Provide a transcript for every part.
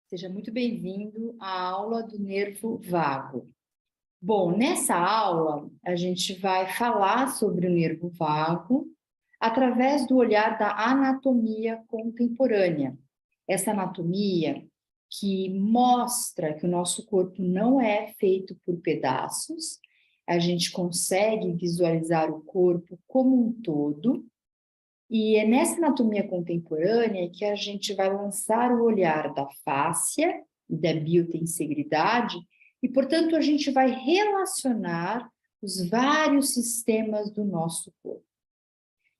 Seja muito bem-vindo à aula do nervo vago. Bom, nessa aula a gente vai falar sobre o nervo vago através do olhar da anatomia contemporânea. Essa anatomia que mostra que o nosso corpo não é feito por pedaços, a gente consegue visualizar o corpo como um todo. E é nessa anatomia contemporânea que a gente vai lançar o olhar da fáscia e da biotensegridade, e, portanto, a gente vai relacionar os vários sistemas do nosso corpo.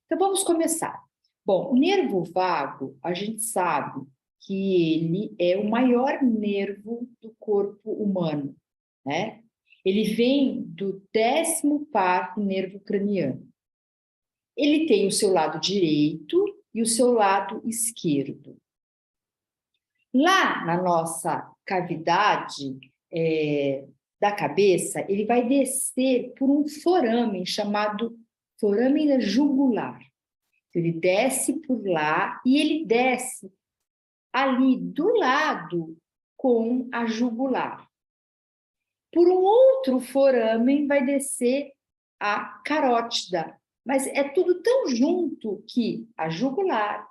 Então, vamos começar. Bom, o nervo vago, a gente sabe que ele é o maior nervo do corpo humano, né? Ele vem do 10º nervo craniano. Ele tem o seu lado direito e o seu lado esquerdo. Lá na nossa cavidade da cabeça, ele vai descer por um foramen chamado foramen jugular. Então, ele desce por lá e ele desce ali do lado com a jugular. Por um outro foramen vai descer a carótida. Mas é tudo tão junto que a jugular,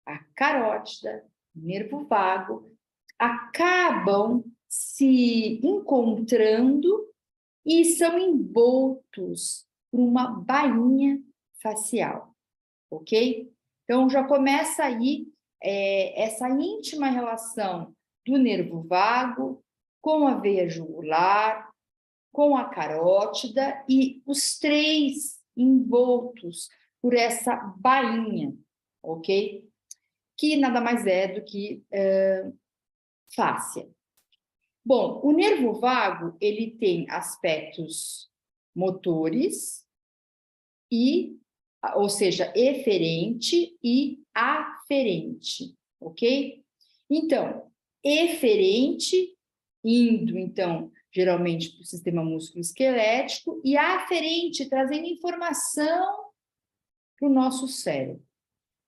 a carótida, o nervo vago, acabam se encontrando e são envoltos por uma bainha facial, ok? Então, já começa aí essa íntima relação do nervo vago com a veia jugular, com a carótida e os três envoltos por essa bainha, ok? Que nada mais é do que fáscia. Bom, o nervo vago, ele tem aspectos motores ou seja, eferente e aferente, ok? Então, eferente, indo, então, geralmente para o sistema músculo-esquelético, e aferente, trazendo informação para o nosso cérebro.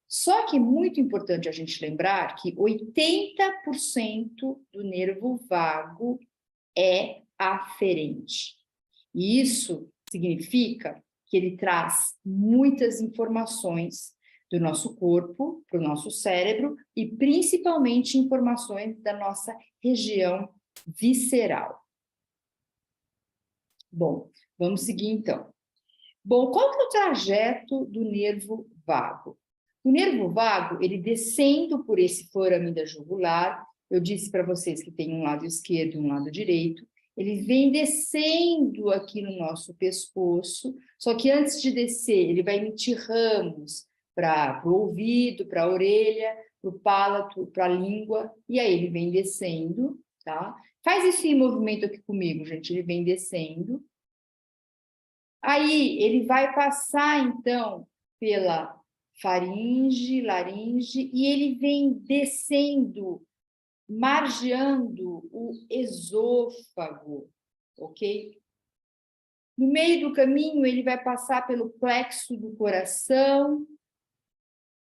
Só que é muito importante a gente lembrar que 80% do nervo vago é aferente. E isso significa que ele traz muitas informações do nosso corpo para o nosso cérebro e principalmente informações da nossa região visceral. Bom, vamos seguir então. Bom, qual que é o trajeto do nervo vago? O nervo vago, ele descendo por esse foramen da jugular, eu disse para vocês que tem um lado esquerdo e um lado direito, ele vem descendo aqui no nosso pescoço, só que antes de descer, ele vai emitir ramos para o ouvido, para a orelha, para o palato, para a língua, e aí ele vem descendo, tá? Faz esse movimento aqui comigo, gente, ele vem descendo. Aí ele vai passar, então, pela faringe, laringe, e ele vem descendo, margeando o esôfago, ok? No meio do caminho, ele vai passar pelo plexo do coração,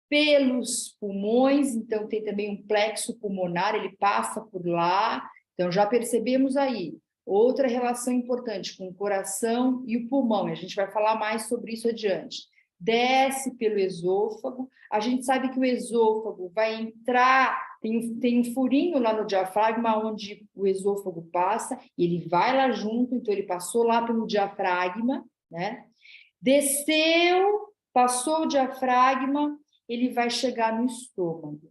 pelos pulmões, então tem também um plexo pulmonar, ele passa por lá, então já percebemos aí. Outra relação importante com o coração e o pulmão, e a gente vai falar mais sobre isso adiante. Desce pelo esôfago, a gente sabe que o esôfago vai entrar, tem um furinho lá no diafragma onde o esôfago passa, e ele vai lá junto, então ele passou lá pelo diafragma, né? Desceu, passou o diafragma, ele vai chegar no estômago.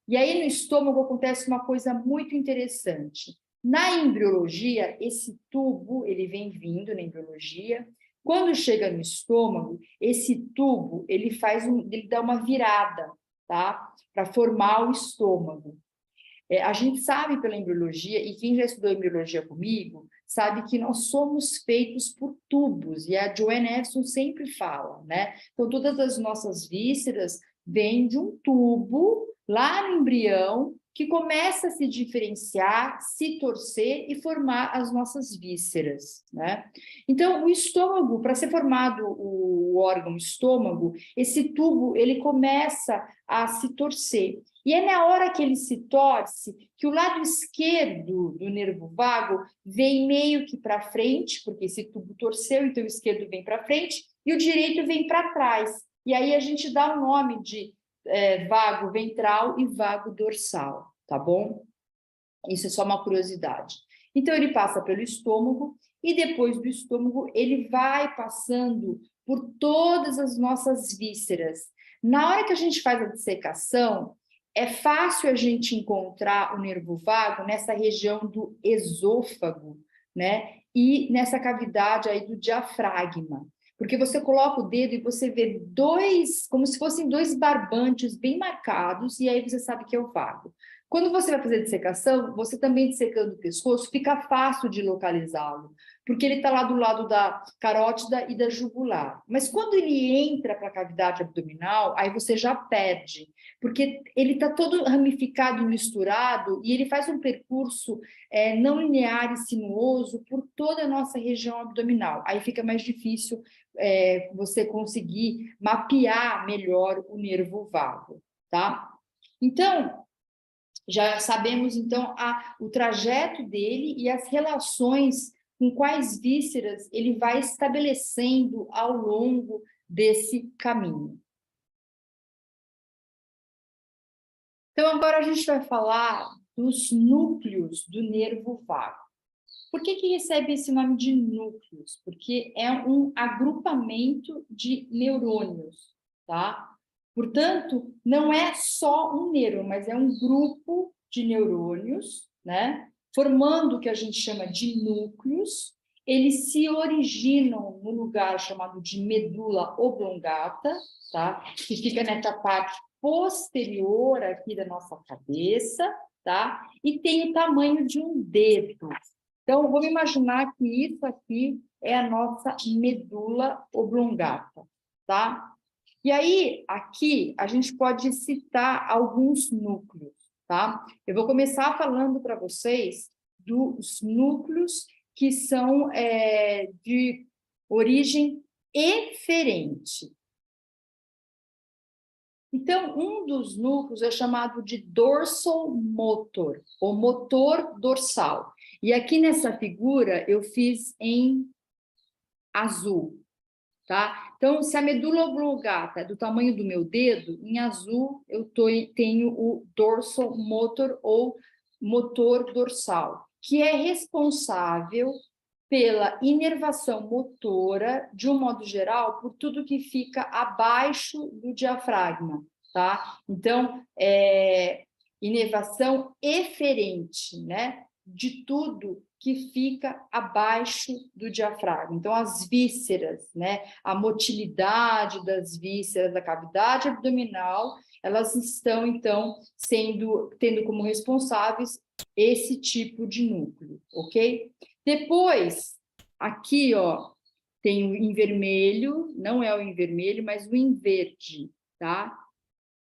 E aí no estômago acontece uma coisa muito interessante. Na embriologia, esse tubo, ele vem vindo na embriologia, quando chega no estômago, esse tubo, ele dá uma virada, tá? Para formar o estômago. A gente sabe pela embriologia, e quem já estudou embriologia comigo, sabe que nós somos feitos por tubos, e a Joanne Edson sempre fala, né? Então, todas as nossas vísceras vêm de um tubo lá no embrião, que começa a se diferenciar, se torcer e formar as nossas vísceras, né? Então, o estômago, para ser formado o órgão estômago, esse tubo, ele começa a se torcer. E é na hora que ele se torce que o lado esquerdo do nervo vago vem meio que para frente, porque esse tubo torceu, então o esquerdo vem para frente e o direito vem para trás. E aí a gente dá o nome de vago ventral e vago dorsal, tá bom? Isso é só uma curiosidade. Então, ele passa pelo estômago e depois do estômago ele vai passando por todas as nossas vísceras. Na hora que a gente faz a dissecação, é fácil a gente encontrar o nervo vago nessa região do esôfago, né? E nessa cavidade aí do diafragma. Porque você coloca o dedo e você vê dois, como se fossem dois barbantes bem marcados, e aí você sabe que é o vago. Quando você vai fazer dissecação, você também dissecando o pescoço, fica fácil de localizá-lo, porque ele está lá do lado da carótida e da jugular. Mas quando ele entra para a cavidade abdominal, aí você já perde, porque ele está todo ramificado e misturado, e ele faz um percurso não linear e sinuoso por toda a nossa região abdominal. Aí fica mais difícil você conseguir mapear melhor o nervo vago, tá? Então, já sabemos, então, o trajeto dele e as relações com quais vísceras ele vai estabelecendo ao longo desse caminho. Então, agora a gente vai falar dos núcleos do nervo vago. Por que recebe esse nome de núcleos? Porque é um agrupamento de neurônios, tá? Portanto, não é só um neurônio, mas é um grupo de neurônios, né? Formando o que a gente chama de núcleos. Eles se originam no lugar chamado de medula oblongata, tá? Que fica nessa parte posterior aqui da nossa cabeça, tá? E tem o tamanho de um dedo. Então, vamos imaginar que isso aqui é a nossa medula oblongata, tá? E aí, aqui, a gente pode citar alguns núcleos, tá? Eu vou começar falando para vocês dos núcleos que são de origem eferente. Então, um dos núcleos é chamado de dorsal motor, ou motor dorsal. E aqui nessa figura eu fiz em azul, tá? Então, se a medula oblongata é do tamanho do meu dedo, em azul eu tenho o dorsal motor ou motor dorsal, que é responsável pela inervação motora, de um modo geral, por tudo que fica abaixo do diafragma, tá? Então, inervação eferente, né? De tudo que fica abaixo do diafragma. Então, as vísceras, né? A motilidade das vísceras da cavidade abdominal, elas estão, então, tendo como responsáveis esse tipo de núcleo, ok? Depois, aqui, ó, tem o em vermelho, não é o em vermelho, mas o em verde, tá?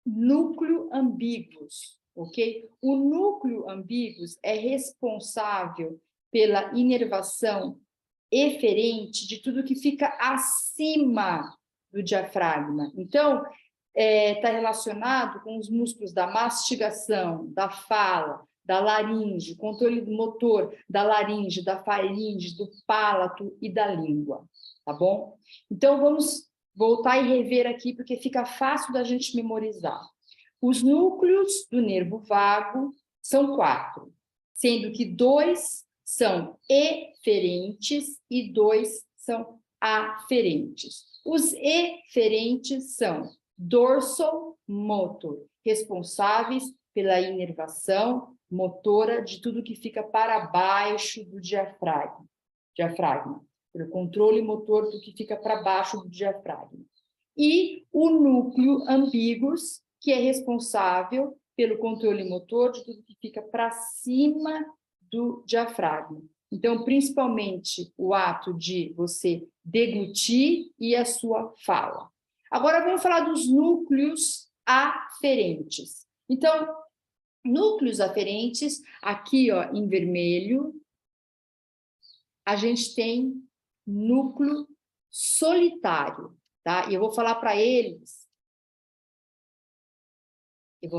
Núcleo ambíguos, ok? O núcleo ambíguos é responsável pela inervação eferente de tudo que fica acima do diafragma. Então, está relacionado com os músculos da mastigação, da fala, da laringe, controle do motor da laringe, da faringe, do palato e da língua, tá bom? Então, vamos voltar e rever aqui, porque fica fácil da gente memorizar. Os núcleos do nervo vago são 4, sendo que 2 são eferentes e 2 são aferentes. Os eferentes são dorsal motor, responsáveis pela inervação motora de tudo que fica para baixo do diafragma, pelo controle motor do que fica para baixo do diafragma. E o núcleo ambíguos, que é responsável pelo controle motor de tudo que fica para cima do diafragma. Então, principalmente o ato de você deglutir e a sua fala. Agora, vamos falar dos núcleos aferentes. Então, Núcleos aferentes, aqui, ó, em vermelho, a gente tem núcleo solitário, tá? E eu vou falar para eles, eu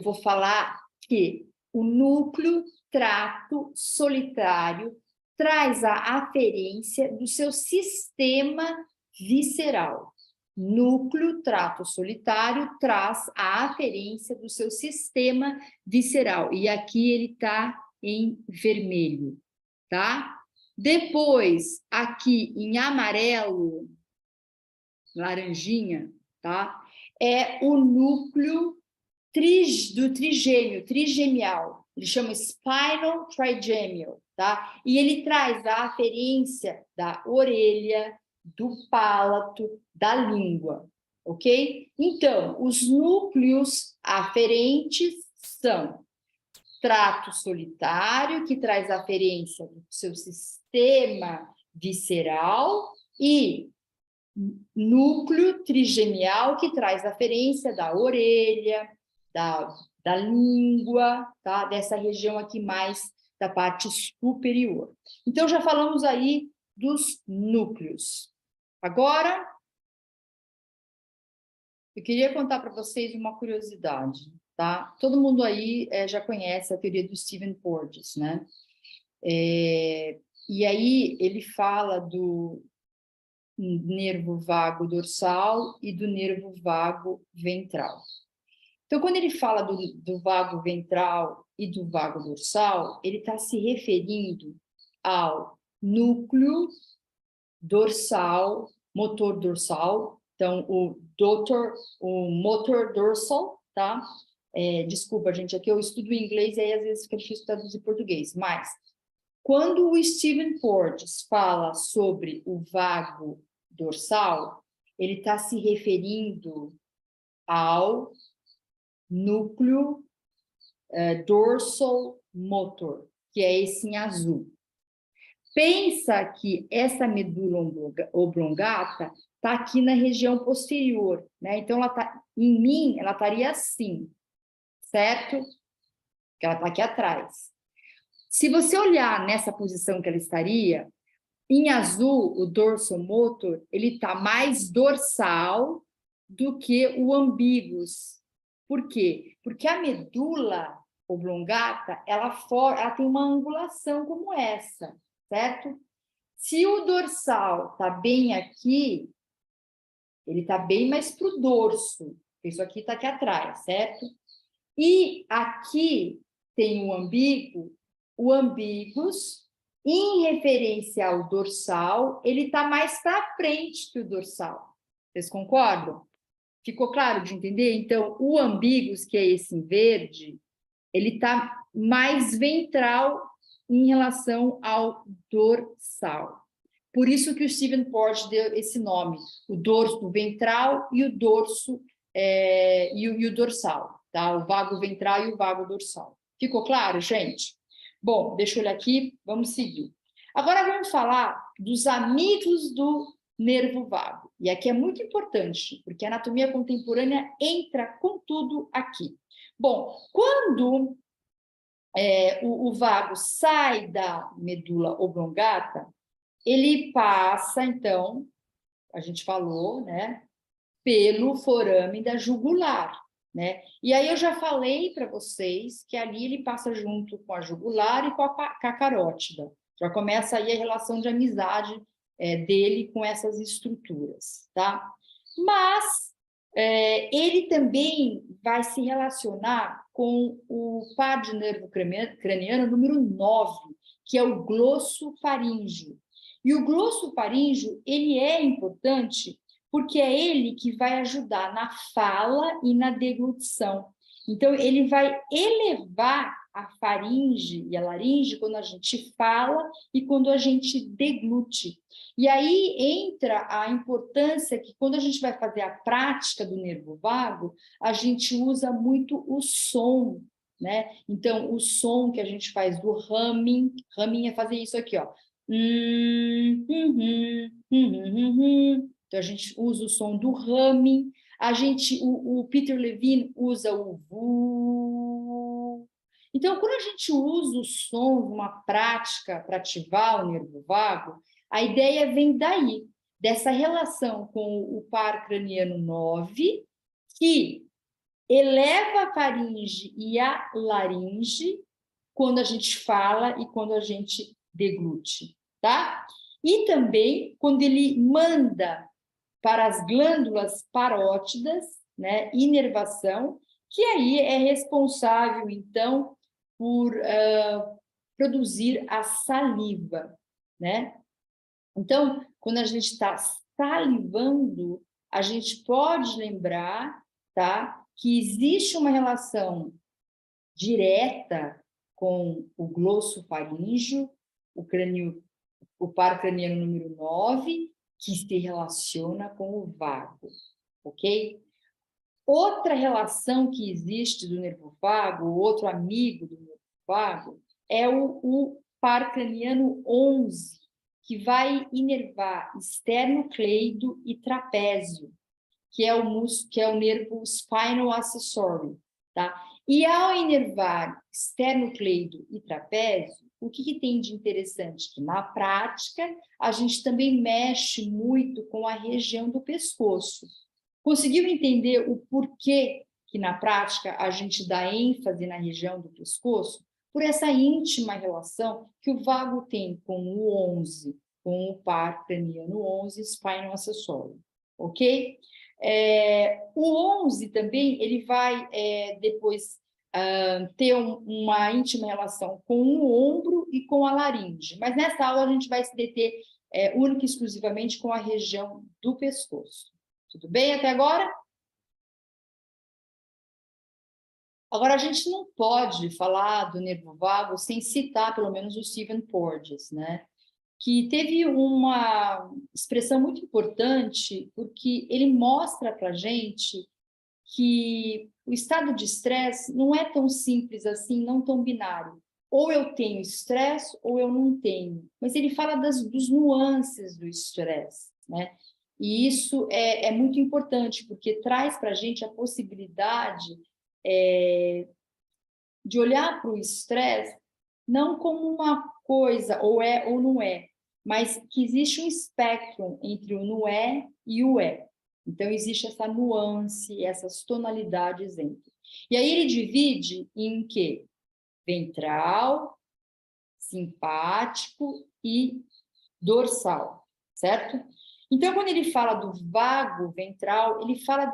vou falar que o núcleo trato solitário traz a aferência do seu sistema visceral. Núcleo trato solitário traz a aferência do seu sistema visceral. E aqui ele está em vermelho, tá? Depois, aqui em amarelo, laranjinha, tá? É o núcleo do trigêmeo, trigemial. Ele chama spinal trigemial, tá? E ele traz a aferência da orelha, do palato, da língua, ok? Então, os núcleos aferentes são trato solitário, que traz aferência do seu sistema visceral, e núcleo trigemial, que traz aferência da orelha, da língua, tá? Dessa região aqui mais da parte superior. Então, já falamos aí dos núcleos. Agora, eu queria contar para vocês uma curiosidade, tá? Todo mundo aí já conhece a teoria do Stephen Porges, né? E aí ele fala do nervo vago dorsal e do nervo vago ventral. Então, quando ele fala do vago ventral e do vago dorsal, ele está se referindo ao núcleo dorsal, motor dorsal, então o motor dorsal, tá? Desculpa, gente, aqui eu estudo inglês e aí às vezes fica difícil traduzir português, mas quando o Stephen Porges fala sobre o vago dorsal, ele está se referindo ao núcleo dorsal motor, que é esse em azul. Pensa que essa medula oblongata está aqui na região posterior, né? Então, ela tá, em mim, ela estaria assim, certo? Porque ela está aqui atrás. Se você olhar nessa posição que ela estaria, em azul, o dorsal motor, ele está mais dorsal do que o ambígus. Por quê? Porque a medula oblongata, ela tem uma angulação como essa, certo? Se o dorsal está bem aqui, ele está bem mais para o dorso. Isso aqui está aqui atrás, certo? E aqui tem o ambígus, em referência ao dorsal, ele está mais para frente que o dorsal. Vocês concordam? Ficou claro de entender? Então, o ambígus, que é esse em verde, ele está mais ventral em relação ao dorsal. Por isso que o Stephen Porges deu esse nome, o dorso ventral e o dorso e o dorsal, tá? O vago ventral e o vago dorsal. Ficou claro, gente? Bom, deixa eu olhar aqui, vamos seguir. Agora vamos falar dos amigos do nervo vago. E aqui é muito importante, porque a anatomia contemporânea entra com tudo aqui. Bom, quando o vago sai da medula oblongata, ele passa, então, a gente falou, né, pelo forame da jugular, né? E aí eu já falei para vocês que ali ele passa junto com a jugular e com a carótida. Já começa aí a relação de amizade dele com essas estruturas, tá? Mas ele também vai se relacionar com o par de nervo craniano número 9, que é o glosso faríngeo. E o glosso faríngeo, ele é importante porque é ele que vai ajudar na fala e na deglutição. Então, ele vai elevar a faringe e a laringe quando a gente fala e quando a gente deglute. E aí entra a importância que quando a gente vai fazer a prática do nervo vago, a gente usa muito o som, né? Então, o som que a gente faz do humming é fazer isso aqui, ó. Então, a gente usa o som do humming, o Peter Levine usa o vu, Então, quando a gente usa o som numa prática para ativar o nervo vago, a ideia vem daí, dessa relação com o par craniano 9, que eleva a faringe e a laringe quando a gente fala e quando a gente deglute, tá? E também quando ele manda para as glândulas parótidas, né, inervação, que aí é responsável, então, por produzir a saliva, né? Então, quando a gente está salivando, a gente pode lembrar, tá, que existe uma relação direta com o glossofaríngeo, o par craniano número 9, que se relaciona com o vago, ok? Outra relação que existe do nervo vago, outro amigo do nervo vago, é o par craniano 11, que vai inervar esternocleido e trapézio, que é o nervo spinal accessory, tá? E ao inervar esternocleido e trapézio, o que tem de interessante? Que na prática, a gente também mexe muito com a região do pescoço. Conseguiu entender o porquê que na prática a gente dá ênfase na região do pescoço? Por essa íntima relação que o vago tem com o 11, com o par craniano 11, spinal accessory, ok? O 11 também, ele vai depois ter uma íntima relação com o ombro e com a laringe, mas nessa aula a gente vai se deter única e exclusivamente com a região do pescoço. Tudo bem até agora? Agora, a gente não pode falar do nervo vago sem citar, pelo menos, o Stephen Porges, né? Que teve uma expressão muito importante, porque ele mostra para a gente que o estado de estresse não é tão simples assim, não tão binário. Ou eu tenho estresse ou eu não tenho. Mas ele fala dos nuances do estresse, né? E isso é muito importante, porque traz para a gente a possibilidade de olhar para o estresse não como uma coisa, ou é ou não é, mas que existe um espectro entre o não é e o é. Então, existe essa nuance, essas tonalidades entre. E aí ele divide em quê? Ventral, simpático e dorsal, certo? Então, quando ele fala do vago ventral, ele fala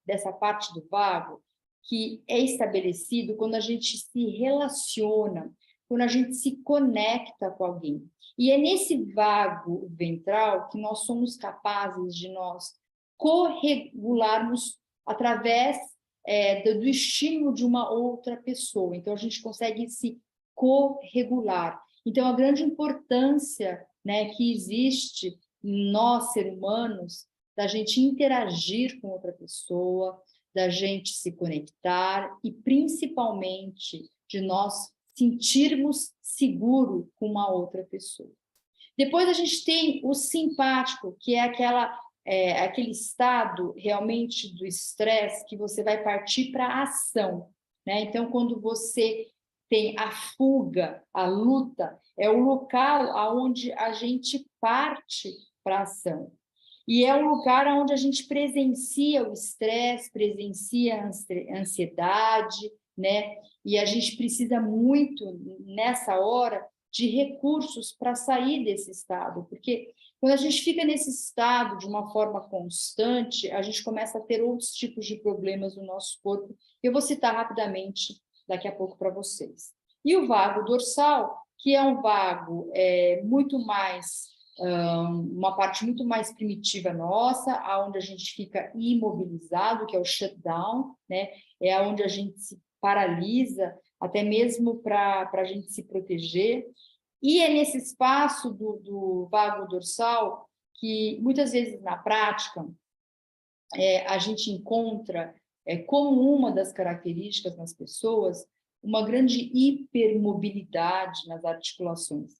dessa parte do vago que é estabelecido quando a gente se relaciona, quando a gente se conecta com alguém. E é nesse vago ventral que nós somos capazes de nós corregularmos através do estímulo de uma outra pessoa. Então, a gente consegue se corregular. Então, a grande importância, né, que existe em nós, seres humanos, da gente interagir com outra pessoa, da gente se conectar e, principalmente, de nós sentirmos seguro com uma outra pessoa. Depois a gente tem o simpático, que é aquele estado realmente do estresse que você vai partir para a ação, né? Então, quando você tem a fuga, a luta, é o local aonde a gente parte para a ação. E é o lugar onde a gente presencia o estresse, presencia a ansiedade, né? E a gente precisa muito, nessa hora, de recursos para sair desse estado, porque quando a gente fica nesse estado de uma forma constante, a gente começa a ter outros tipos de problemas no nosso corpo. Eu vou citar rapidamente daqui a pouco para vocês. E o vago dorsal, que é um vago muito mais uma parte muito mais primitiva nossa, aonde a gente fica imobilizado, que é o shutdown, né? É onde a gente se paralisa, até mesmo para a gente se proteger. E é nesse espaço do vago dorsal que, muitas vezes, na prática, a gente encontra, como uma das características nas pessoas, uma grande hipermobilidade nas articulações.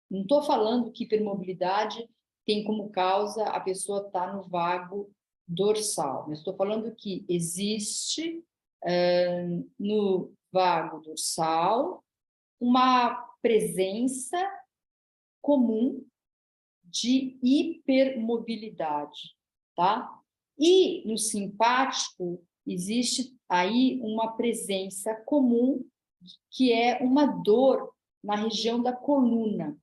Não estou falando que hipermobilidade tem como causa a pessoa estar no vago dorsal, mas estou falando que existe no vago dorsal, uma presença comum de hipermobilidade, tá? E no simpático existe aí uma presença comum que é uma dor na região da coluna.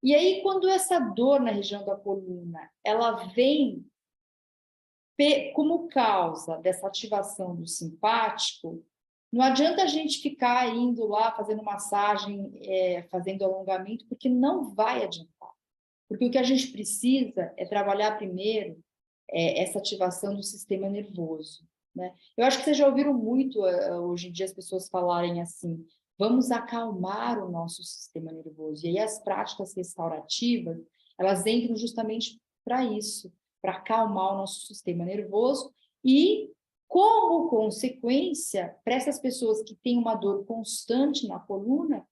E aí, quando essa dor na região da coluna, ela vem como causa dessa ativação do simpático, não adianta a gente ficar indo lá fazendo massagem, fazendo alongamento, porque não vai adiantar. Porque o que a gente precisa é trabalhar primeiro essa ativação do sistema nervoso, né? Eu acho que vocês já ouviram muito hoje em dia as pessoas falarem assim: vamos acalmar o nosso sistema nervoso. E aí as práticas restaurativas, elas entram justamente para isso, para acalmar o nosso sistema nervoso e, como consequência, para essas pessoas que têm uma dor constante na coluna,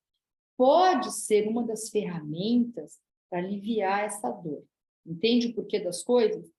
pode ser uma das ferramentas para aliviar essa dor. Entende o porquê das coisas?